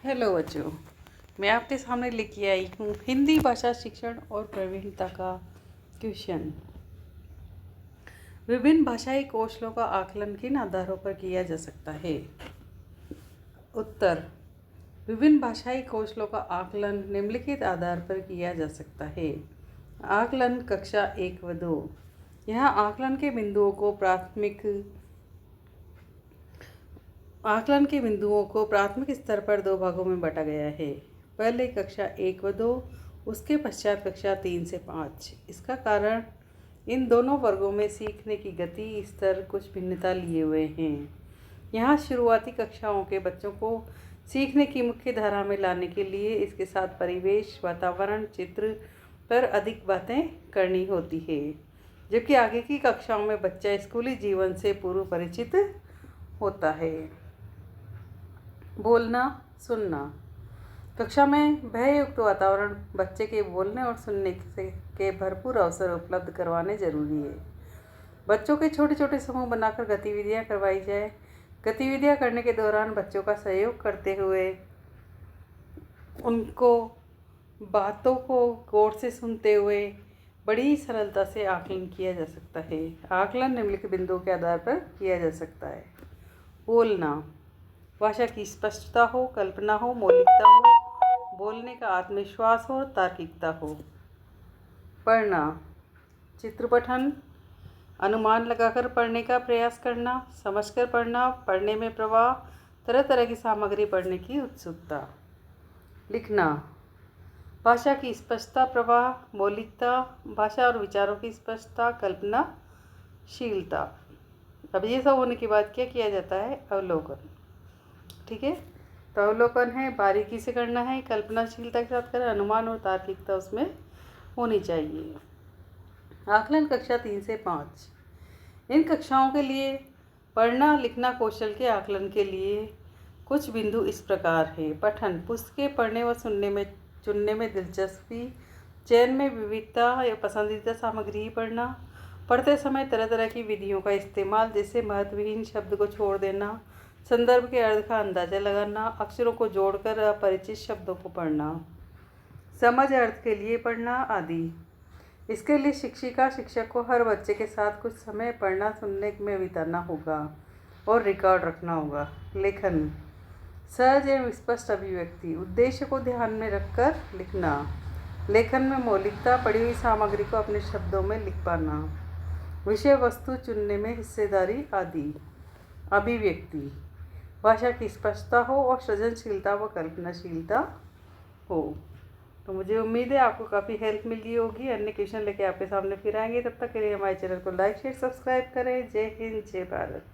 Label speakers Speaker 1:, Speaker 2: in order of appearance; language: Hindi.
Speaker 1: हेलो बच्चों, मैं आपके सामने लेके आई हूँ हिंदी भाषा शिक्षण और प्रवीणता का क्वेश्चन। विभिन्न भाषाई कौशलों का आकलन किन आधारों पर किया जा सकता है? उत्तर: विभिन्न भाषाई कौशलों का आकलन निम्नलिखित आधार पर किया जा सकता है। आकलन कक्षा 1 व 2। यहाँ आकलन के बिंदुओं को प्राथमिक स्तर पर दो भागों में बांटा गया है। पहले कक्षा 1 व 2, उसके पश्चात कक्षा 3 से 5। इसका कारण इन दोनों वर्गों में सीखने की गति स्तर कुछ भिन्नता लिए हुए हैं। यहाँ शुरुआती कक्षाओं के बच्चों को सीखने की मुख्य धारा में लाने के लिए इसके साथ परिवेश, वातावरण, चित्र पर अधिक बातें करनी होती है, जबकि आगे की कक्षाओं में बच्चा स्कूली जीवन से पूर्व परिचित होता है। बोलना, सुनना। कक्षा में भययुक्त वातावरण बच्चे के बोलने और सुनने के भरपूर अवसर उपलब्ध करवाने जरूरी है। बच्चों के छोटे छोटे समूह बनाकर गतिविधियां करवाई जाए। गतिविधियां करने के दौरान बच्चों का सहयोग करते हुए उनको बातों को गौर से सुनते हुए बड़ी सरलता से आकलन किया जा सकता है। आकलन निम्नलिखित बिंदुओं के आधार पर किया जा सकता है। बोलना: भाषा की स्पष्टता हो, कल्पना हो, मौलिकता हो, बोलने का आत्मविश्वास हो, तार्किकता हो। पढ़ना: चित्रपठन, अनुमान लगाकर पढ़ने का प्रयास करना, समझकर पढ़ना, पढ़ने में प्रवाह, तरह तरह की सामग्री पढ़ने की उत्सुकता। लिखना: भाषा की स्पष्टता, प्रवाह, मौलिकता, भाषा और विचारों की स्पष्टता, कल्पनाशीलता। अब ये सब होने के बाद क्या किया जाता है? अवलोकन। ठीक है, तो अवलोकन है बारीकी से करना है, कल्पनाशीलता के साथ करें, अनुमान और तार्किकता उसमें होनी चाहिए। आकलन कक्षा 3 से 5। इन कक्षाओं के लिए पढ़ना लिखना कौशल के आकलन के लिए कुछ बिंदु इस प्रकार है। पठन: पुस्तकें पढ़ने व चुनने में दिलचस्पी, चयन में विविधता या पसंदीदा सामग्री ही पढ़ना, पढ़ते समय तरह तरह की विधियों का इस्तेमाल, जैसे महत्वहीन शब्द को छोड़ देना, संदर्भ के अर्थ का अंदाजा लगाना, अक्षरों को जोड़कर अपरिचित शब्दों को पढ़ना, समझ अर्थ के लिए पढ़ना आदि। इसके लिए शिक्षिका शिक्षक को हर बच्चे के साथ कुछ समय पढ़ना सुनने में बिताना होगा और रिकॉर्ड रखना होगा। लेखन: सहज एवं स्पष्ट अभिव्यक्ति, उद्देश्य को ध्यान में रखकर लिखना। लेखन में मौलिकता, पढ़ी हुई सामग्री को अपने शब्दों में लिख पाना, विषय वस्तु चुनने में हिस्सेदारी आदि। अभिव्यक्ति: भाषा की स्पष्टता हो और सृजनशीलता व कल्पनाशीलता हो। तो मुझे उम्मीद है आपको काफ़ी हेल्प मिली होगी। अन्य क्वेश्चन लेके आपके सामने फिर आएंगे। तब तक के लिए हमारे चैनल को लाइक शेयर सब्सक्राइब करें। जय हिंद, जय भारत।